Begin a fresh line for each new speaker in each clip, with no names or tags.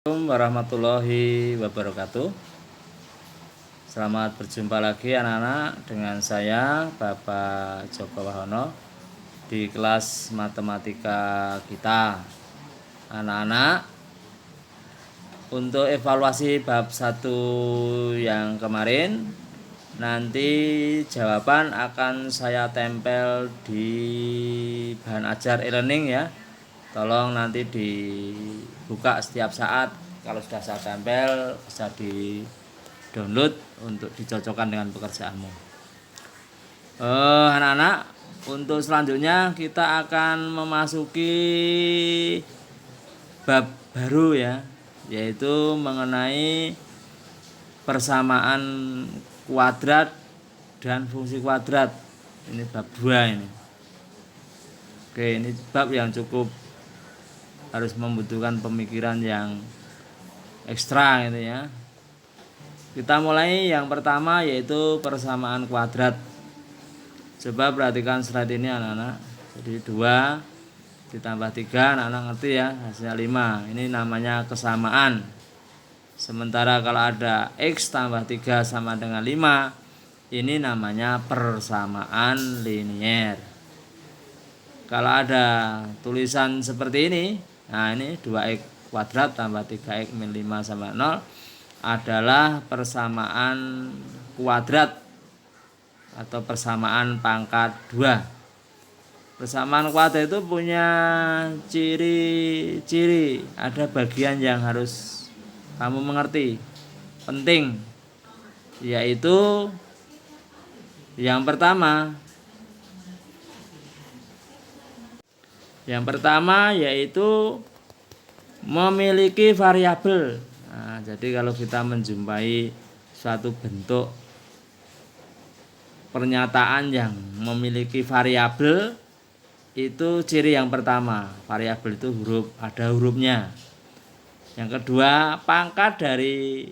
Assalamualaikum warahmatullahi wabarakatuh. Selamat berjumpa lagi anak-anak dengan saya Bapak Joko Wahono di kelas matematika kita. Anak-anak, untuk evaluasi bab 1 yang kemarin, nanti jawaban akan saya tempel di bahan ajar e-learning ya. Tolong nanti dibuka setiap saat. Kalau sudah saya tempel bisa di download untuk dicocokkan dengan pekerjaanmu. Anak-anak, untuk selanjutnya kita akan memasuki bab baru ya, yaitu mengenai persamaan kuadrat dan fungsi kuadrat. Ini bab 2 ini. Oke, ini bab yang cukup harus membutuhkan pemikiran yang ekstra gitu ya. Kita mulai yang pertama yaitu persamaan kuadrat. Coba perhatikan slide ini anak-anak. Jadi 2 ditambah 3, anak-anak ngerti ya, hasilnya 5. Ini namanya kesamaan. Sementara kalau ada X tambah 3 sama dengan 5, ini namanya persamaan linier. Kalau ada tulisan seperti ini, nah ini 2x kuadrat tambah 3x min 5 sama 0 adalah persamaan kuadrat atau persamaan pangkat 2. Persamaan kuadrat itu punya ciri-ciri, ada bagian yang harus kamu mengerti, penting, yaitu yang pertama yaitu memiliki variabel. Nah, jadi kalau kita menjumpai suatu bentuk pernyataan yang memiliki variabel, itu ciri yang pertama. Variabel itu ada hurufnya. Yang kedua, pangkat dari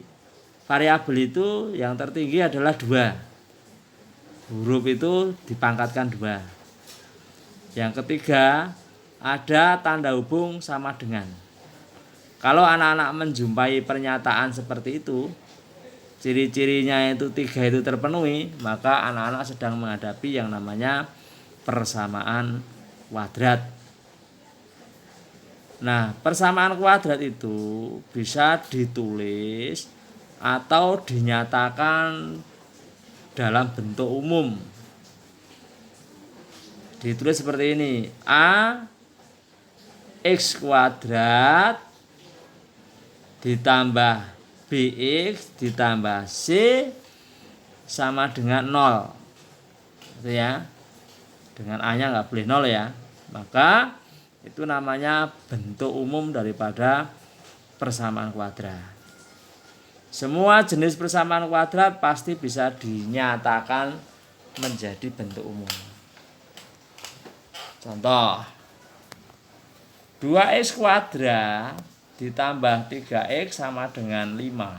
variabel itu yang tertinggi adalah 2. Huruf itu dipangkatkan 2. Yang ketiga, ada tanda hubung sama dengan. Kalau anak-anak menjumpai pernyataan seperti itu, ciri-cirinya itu 3 itu terpenuhi, maka anak-anak sedang menghadapi yang namanya persamaan kuadrat. Nah, persamaan kuadrat itu bisa ditulis atau dinyatakan dalam bentuk umum. Ditulis seperti ini: A X kuadrat ditambah BX ditambah C sama dengan 0. Itu ya. Dengan A-nya nggak boleh 0 ya. Maka itu namanya bentuk umum daripada persamaan kuadrat. Semua jenis persamaan kuadrat pasti bisa dinyatakan menjadi bentuk umum. Contoh, 2x kuadrat ditambah 3x sama dengan 5.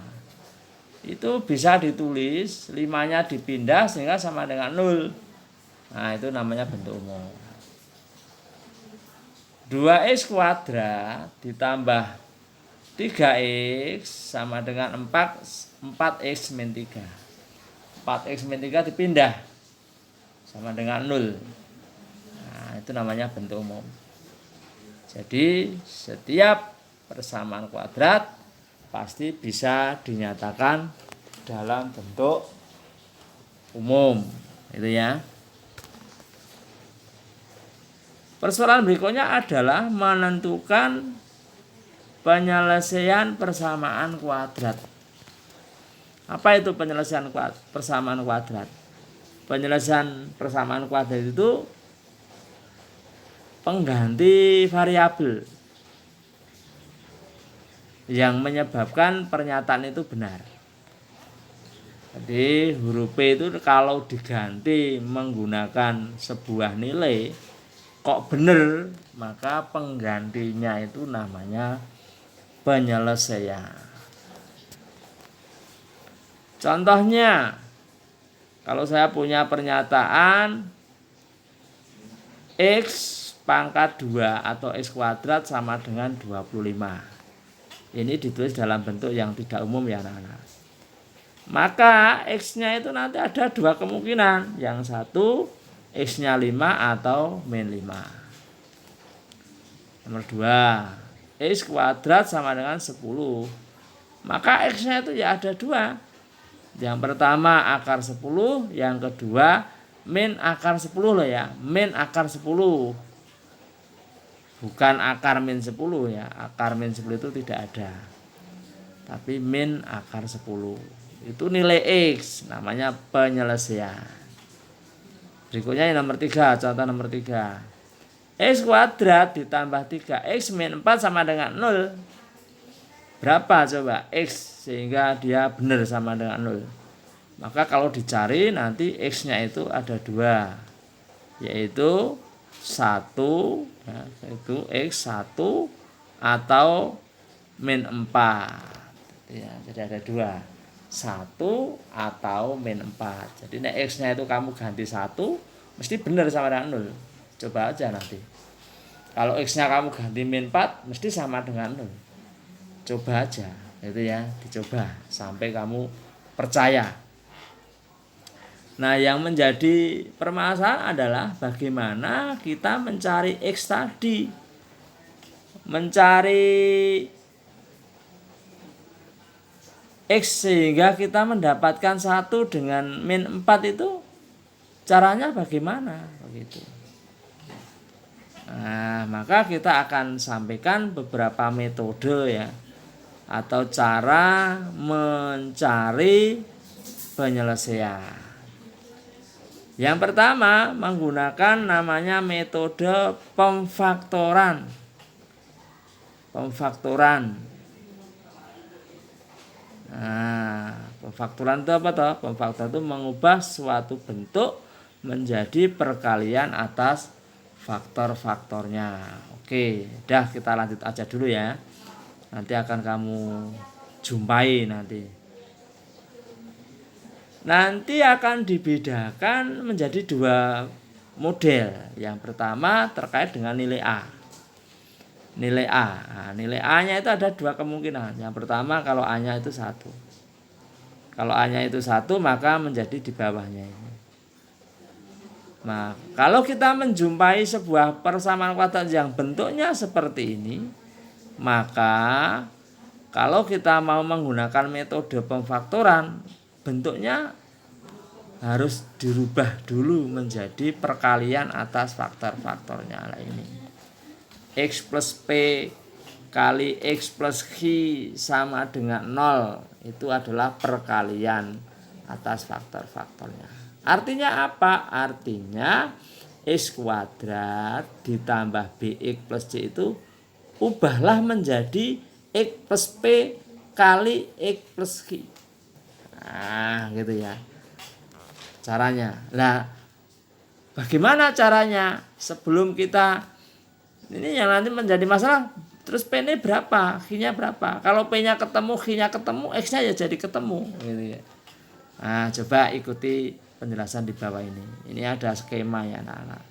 Itu bisa ditulis, 5-nya dipindah sehingga sama dengan 0. Nah, itu namanya bentuk umum. 2x kuadrat ditambah 3x sama dengan 4x min 3. 4x min 3 dipindah sama dengan 0. Nah, itu namanya bentuk umum. Jadi setiap persamaan kuadrat pasti bisa dinyatakan dalam bentuk umum. Itu ya. Persoalan berikutnya adalah menentukan penyelesaian persamaan kuadrat. Apa itu penyelesaian persamaan kuadrat? Penyelesaian persamaan kuadrat itu pengganti variabel yang menyebabkan pernyataan itu benar. Jadi huruf P itu kalau diganti menggunakan sebuah nilai kok benar, maka penggantinya itu namanya penyelesaian. Contohnya, kalau saya punya pernyataan X pangkat 2 atau X kuadrat sama dengan 25. Ini ditulis dalam bentuk yang tidak umum ya anak-anak. Maka X-nya itu nanti ada dua kemungkinan. Yang satu X-nya 5 atau min 5. Nomor 2, X kuadrat sama dengan 10. Maka X-nya itu ya ada dua. Yang pertama akar 10, yang kedua min akar 10 loh ya. Min akar 10. Bukan akar min 10 ya. Akar min 10 itu tidak ada. Tapi min akar 10. Itu nilai X. Namanya penyelesaian. Berikutnya yang nomor 3. Contoh nomor 3. X kuadrat ditambah 3. X min 4 sama dengan 0. Berapa coba X sehingga dia benar sama dengan 0. Maka kalau dicari nanti X-nya itu ada 2. Yaitu 1 ya, itu X1 atau min 4 ya, jadi ada 2, 1 atau min 4. Jadi nek X-nya itu kamu ganti 1 mesti benar sama dengan 0. Coba aja nanti. Kalau X-nya kamu ganti min 4 mesti sama dengan 0. Coba aja itu ya, dicoba sampai kamu percaya. Nah, yang menjadi permasalahan adalah bagaimana kita mencari X tadi. Mencari X sehingga kita mendapatkan 1 dengan min 4 itu caranya bagaimana? Begitu. Nah, maka kita akan sampaikan beberapa metode ya, atau cara mencari penyelesaian. Yang pertama menggunakan namanya metode pemfaktoran. Nah, pemfaktoran itu apa toh? Pemfaktoran itu mengubah suatu bentuk menjadi perkalian atas faktor-faktornya. Oke, dah kita lanjut aja dulu ya. Nanti akan kamu jumpai nanti. Nanti akan dibedakan menjadi 2 model. Yang pertama terkait dengan nilai A. Nilai A. Nah, nilai A-nya itu ada 2 kemungkinan. Yang pertama kalau A-nya itu 1. Kalau A-nya itu 1 maka menjadi di bawahnya ini. Nah, kalau kita menjumpai sebuah persamaan kuadrat yang bentuknya seperti ini, maka kalau kita mau menggunakan metode pemfaktoran, bentuknya harus dirubah dulu menjadi perkalian atas faktor-faktornya lah ini. X plus P kali X plus Q sama dengan 0. Itu adalah perkalian atas faktor-faktornya. Artinya apa? Artinya X kuadrat ditambah BX plus C itu ubahlah menjadi X plus P kali X plus Q. Nah, gitu ya caranya. Nah, bagaimana caranya sebelum kita ini yang nanti menjadi masalah, terus P-nya berapa, Q-nya berapa? Kalau P-nya ketemu, Q-nya ketemu, X-nya ya jadi ketemu gitu ya. Nah, coba ikuti penjelasan di bawah ini. Ini ada skema ya anak-anak.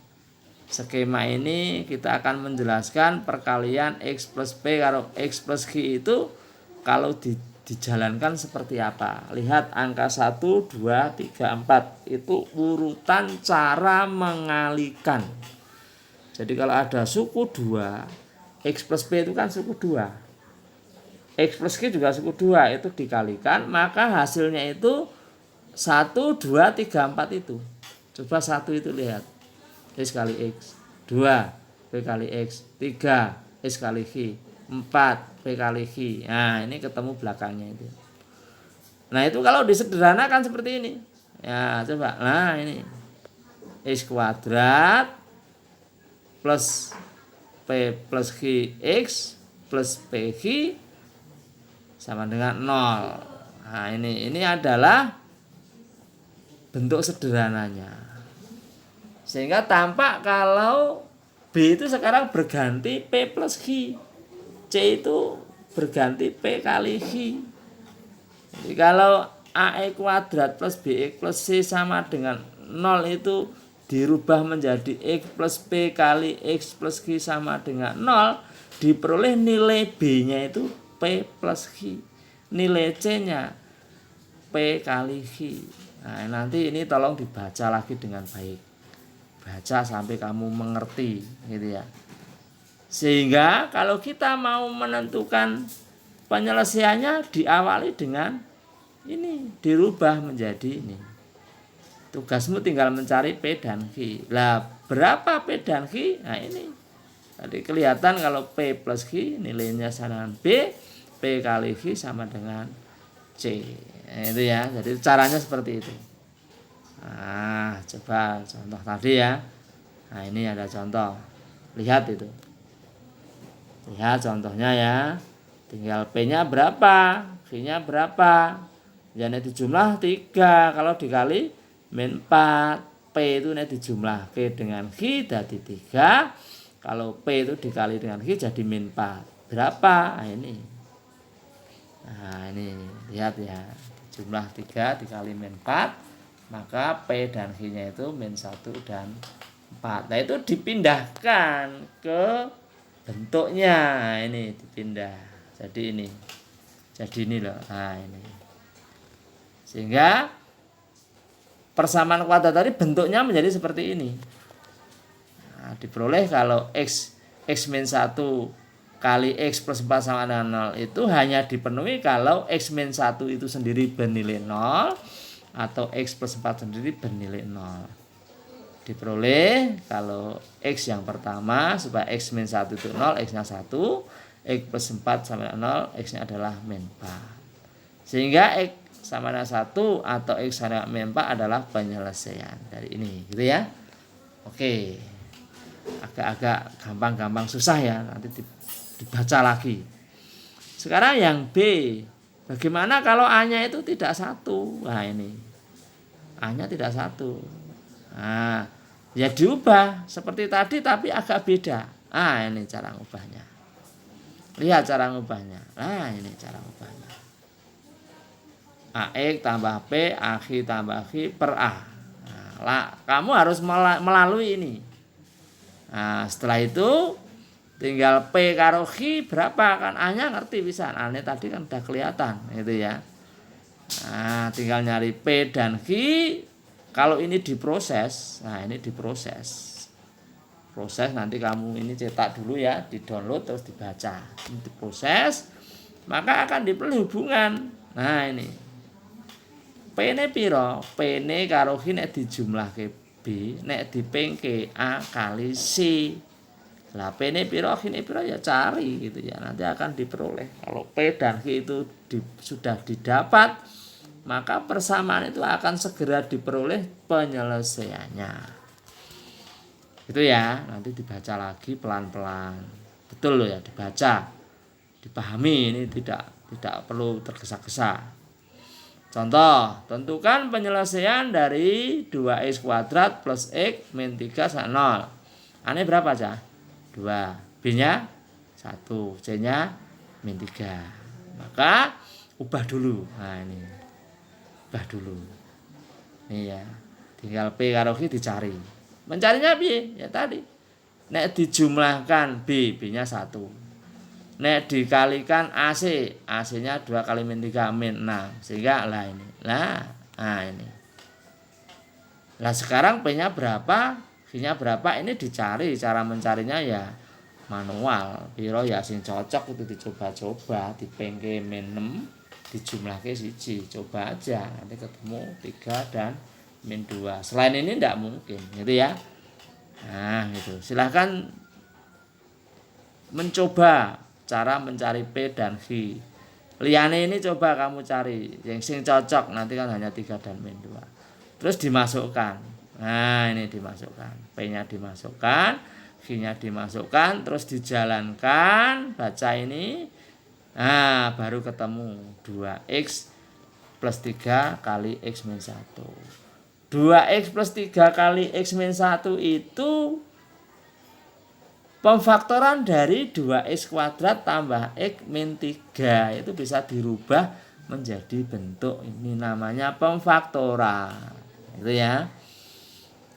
Skema ini kita akan menjelaskan perkalian X plus P kalau X plus Q itu kalau dijalankan seperti apa. Lihat angka 1, 2, 3, 4 itu urutan cara mengalikan. Jadi kalau ada suku 2, X plus P itu kan suku 2, X plus Q juga suku 2, itu dikalikan maka hasilnya itu 1, 2, 3, 4 itu. Coba 1 itu lihat, X kali X, 2 P kali X, 3 X kali Q, 4 P kali Q. Nah, ini ketemu belakangnya itu. Nah, itu kalau disederhanakan seperti ini. Ya, coba. Nah, ini X kuadrat plus P plus Q X plus PQ sama dengan 0. Nah, ini adalah bentuk sederhananya. Sehingga tampak kalau B itu sekarang berganti P plus Q. C itu berganti P kali Q. Jadi kalau AE kuadrat plus BX plus C sama dengan 0 itu dirubah menjadi X plus P kali X plus Q sama dengan 0, diperoleh nilai B-nya itu P plus Q. Nilai C-nya P kali Q. Nah, nanti ini tolong dibaca lagi dengan baik. Baca sampai kamu mengerti gitu ya. Sehingga kalau kita mau menentukan penyelesaiannya diawali dengan ini, dirubah menjadi ini. Tugasmu tinggal mencari P dan Q. Lah, berapa P dan Q? Nah, ini. Tadi kelihatan kalau P plus Q nilainya sama dengan B, P kali Q sama dengan C. Nah, itu ya. Jadi caranya seperti itu. Nah, coba contoh tadi ya. Nah, ini ada contoh. Lihat itu. Lihat contohnya ya. Tinggal P-nya berapa, Q-nya berapa. Ya, ini dijumlah 3. Kalau dikali min 4, P itu ini dijumlah Q dengan Q jadi 3. Kalau P itu dikali dengan Q jadi min 4. Berapa? Nah, ini. Nah, ini lihat ya. Jumlah 3 dikali min 4, maka P dan Q-nya itu min 1 dan 4. Nah, itu dipindahkan ke bentuknya. Nah, ini dipindah. Jadi ini. Jadi ini loh. Nah, ini. Sehingga persamaan kuadrat tadi bentuknya menjadi seperti ini. Nah, diperoleh kalau X min 1 kali X plus 4 sama dengan 0 itu hanya dipenuhi kalau X min 1 itu sendiri bernilai 0 atau X plus 4 sendiri bernilai 0. Diperoleh kalau X yang pertama supaya X min 1 itu 0, X-nya 1, X plus 4 sama dengan 0, X-nya adalah min 4. Sehingga X sama dengan 1 atau X sama dengan min 4 adalah penyelesaian dari ini, gitu ya. Oke, agak-agak gampang-gampang susah ya, nanti dibaca lagi. Sekarang yang B, bagaimana kalau A-nya itu tidak 1? Nah, ini A-nya tidak 1. Nah, ya diubah seperti tadi tapi agak beda. Ah, ini cara ngubahnya. Lihat cara ngubahnya. Nah, ini cara ngubahnya. AX tambah P, AQ tambah Q per A. Nah, kamu harus melalui ini. Nah, setelah itu tinggal P karo Q berapa, kan A-nya ngerti bisa. Nah, ini tadi kan udah kelihatan gitu ya. Nah, tinggal nyari P dan Q. Kalau ini diproses, nah ini diproses. Proses nanti kamu ini cetak dulu ya, di-download terus dibaca. Ini diproses, maka akan diperoleh hubungan. Nah, ini. P ini piro? P ini karo Q nek dijumlahke B, nek dipengke A kali C. Lah P ini piro, Q ini piro ya cari gitu ya. Nanti akan diperoleh. Kalau P dan Q itu sudah didapat, maka persamaan itu akan segera diperoleh penyelesaiannya. Itu ya, nanti dibaca lagi pelan-pelan. Betul loh ya, dibaca. Dipahami, ini tidak perlu tergesa-gesa. Contoh, tentukan penyelesaian dari 2x kuadrat plus x min 3 sama 0. A-nya berapa aja? 2. B-nya 1. C-nya min 3. Maka ubah dulu. Nah, ini. Ubah dulu. Ini ya. Tinggal P karo Q dicari. Mencarinya B, ya tadi. Nek dijumlahkan B, B-nya 1. Nek dikalikan AC, AC-nya 2 kali min 3 min 6. Sehingga lah ini. Nah ini. Lah sekarang P-nya berapa? Q-nya berapa? Ini dicari. Cara mencarinya ya manual. Piro ya sing cocok itu dicoba-coba, dipengke min 6, dijumlahke siji. Coba aja. Nanti ketemu 3 dan min 2. Selain ini tidak mungkin, gitu ya. Nah, gitu. Silahkan mencoba cara mencari P dan Q. Liane ini coba kamu cari yang sing cocok, nanti kan hanya 3 dan min 2. Terus dimasukkan. Nah, ini dimasukkan. P-nya dimasukkan, Q-nya dimasukkan, terus dijalankan, baca ini. Nah, baru ketemu 2x plus 3 kali x min 1. 2x plus 3 kali x min 1 itu pemfaktoran dari 2x kuadrat tambah x min 3. Itu bisa dirubah menjadi bentuk ini, namanya pemfaktoran. Itu ya.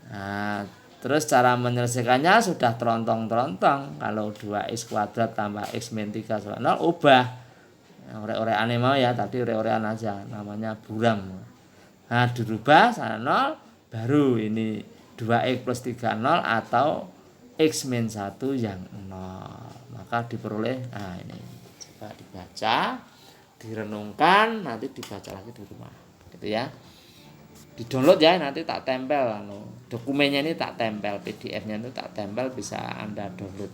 Nah, terus cara menyelesaikannya sudah terontong-terontong. Kalau 2x kuadrat tambah x min 3 sama 0, ubah Orek-orekan mau ya, tadi orek-orekan aja, namanya buram. Nah, dirubah sana 0, baru ini 2x plus 3 0 atau x min 1 yang 0. Maka diperoleh, nah ini coba dibaca, direnungkan, nanti dibaca lagi di rumah. Gitu ya. Di-download ya, nanti tak tempel dokumennya ini, tak tempel PDF-nya itu tak tempel, bisa Anda download.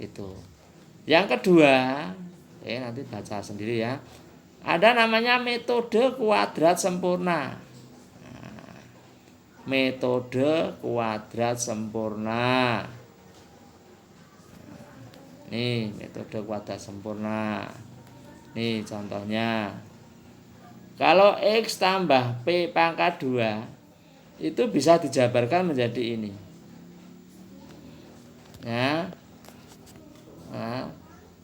Itu. Yang kedua, nanti baca sendiri ya. Ada namanya metode kuadrat sempurna. Nah, metode kuadrat sempurna. Nih, metode kuadrat sempurna. Nih contohnya. Kalau X tambah P pangkat 2 itu bisa dijabarkan menjadi ini. Ya. Nah,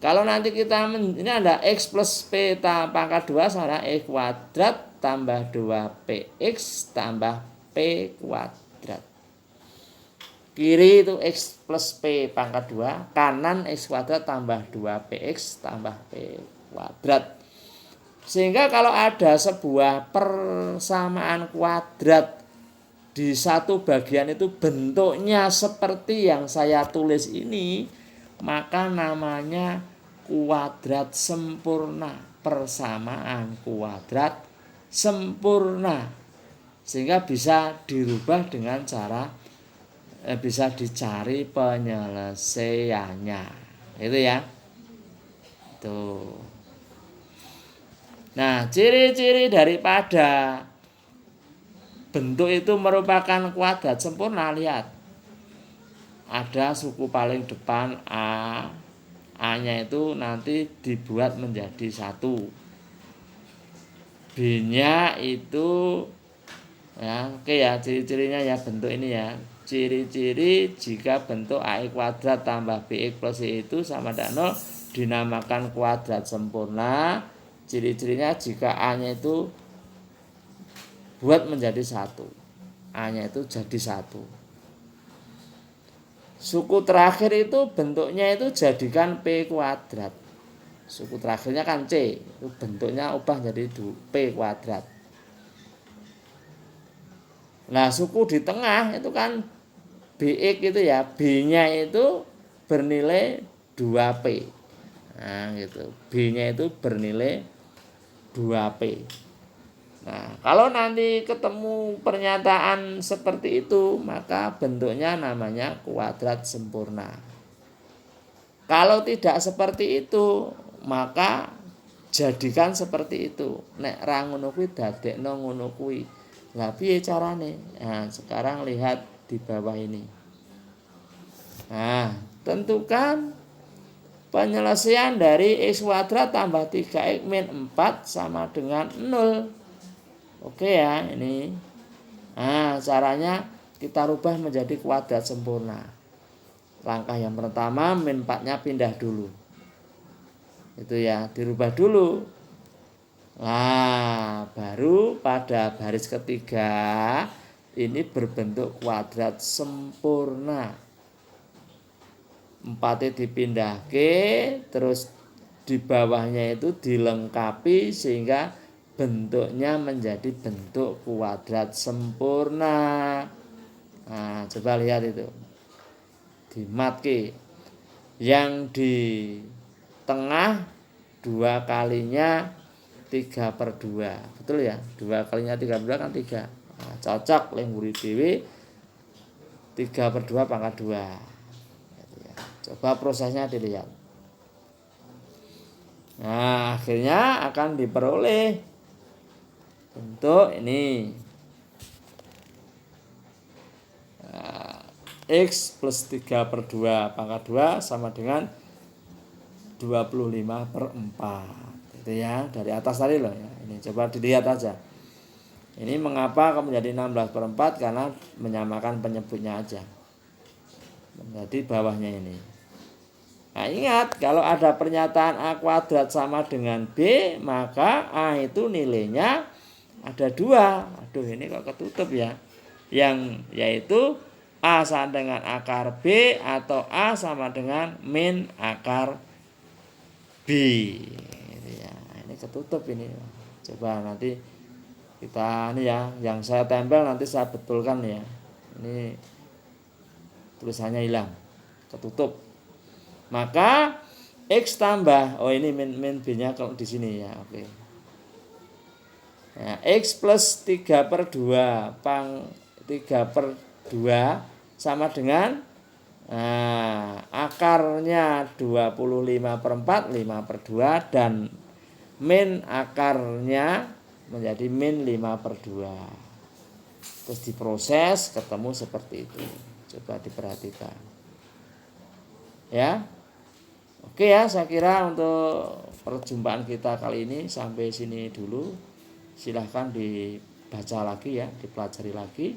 kalau nanti kita ini ada X plus P pangkat 2 sama X kuadrat tambah 2PX tambah P kuadrat. Kiri itu X plus P pangkat 2, kanan X kuadrat tambah 2PX tambah P kuadrat. Sehingga kalau ada sebuah persamaan kuadrat di satu bagian itu bentuknya seperti yang saya tulis ini, maka namanya kuadrat sempurna, persamaan kuadrat sempurna. Sehingga bisa dirubah dengan cara bisa dicari penyelesaiannya. Itu ya. Tuh. Nah, ciri-ciri daripada bentuk itu merupakan kuadrat sempurna, lihat. Ada suku paling depan A. A-nya itu nanti dibuat menjadi 1. B-nya itu ya, oke ya, ciri-cirinya ya bentuk ini ya. Ciri-ciri jika bentuk AX kuadrat tambah BX plus C itu sama dengan 0 dinamakan kuadrat sempurna. Ciri-cirinya jika A-nya itu buat menjadi 1. A-nya itu jadi 1. Suku terakhir itu bentuknya itu jadikan P kuadrat. Suku terakhirnya kan C, itu bentuknya ubah jadi P kuadrat. Nah, suku di tengah itu kan BX itu ya, B-nya itu bernilai 2P. Nah, gitu. B-nya itu bernilai 2P. Nah, kalau nanti ketemu pernyataan seperti itu, maka bentuknya namanya kuadrat sempurna. Kalau tidak seperti itu, maka jadikan seperti itu. Nek ra ngono kuwi dadekno ngono kuwi. Lah piye carane? Nah, sekarang lihat di bawah ini. Nah, tentukan penyelesaian dari X kuadrat tambah 3X min 4 sama dengan 0. Oke ya, ini. Nah, caranya kita rubah menjadi kuadrat sempurna. Langkah yang pertama, min 4-nya pindah dulu. Itu ya, dirubah dulu. Nah, baru pada baris ketiga ini berbentuk kuadrat sempurna. 4-nya dipindah ke, terus di bawahnya itu dilengkapi sehingga bentuknya menjadi bentuk kuadrat sempurna. Nah, coba lihat itu. Di matke. Yang di tengah 2 kalinya 3/2. Betul ya? 2 kalinya 3/2 kan 3. Nah, cocok lengguri dhewe 3/2 pangkat 2. Coba prosesnya dilihat. Nah, akhirnya akan diperoleh bentuk ini. Nah, X plus 3/2 pangkat 2 sama dengan 25/4. Itu ya, dari atas tadi loh ya. Ini coba dilihat aja. Ini mengapa menjadi 16/4? Karena menyamakan penyebutnya aja. Jadi bawahnya ini. Nah, ingat, kalau ada pernyataan A kuadrat sama dengan B, maka A itu nilainya ada 2. Aduh, ini kok ketutup ya. Yaitu A sama dengan akar B atau A sama dengan min akar B. Gitu ya. ini ketutup ini. Coba nanti kita ini ya, yang saya tempel nanti saya betulkan ya. Ini tulisannya hilang, ketutup. Maka X tambah, oh ini min B-nya kalau di sini ya, oke. Ya, X plus 3/2 pang 3/2 sama dengan akarnya 25/4, 5/2, dan min akarnya menjadi min 5/2. Terus diproses ketemu seperti itu. Coba diperhatikan. Ya. Oke ya, saya kira untuk perjumpaan kita kali ini sampai sini dulu. Silahkan dibaca lagi ya, dipelajari lagi.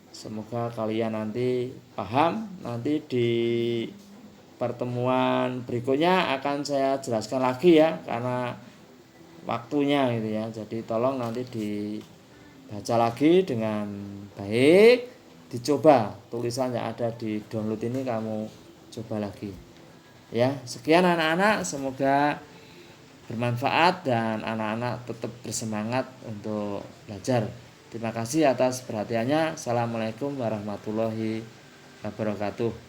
Semoga kalian nanti paham. Nanti di pertemuan berikutnya akan saya jelaskan lagi ya, karena waktunya gitu ya. Jadi tolong nanti dibaca lagi dengan baik, dicoba tulisan yang ada di download ini kamu coba lagi. Ya, sekian anak-anak, semoga bermanfaat dan anak-anak tetap bersemangat untuk belajar. Terima kasih atas perhatiannya. Assalamualaikum warahmatullahi wabarakatuh.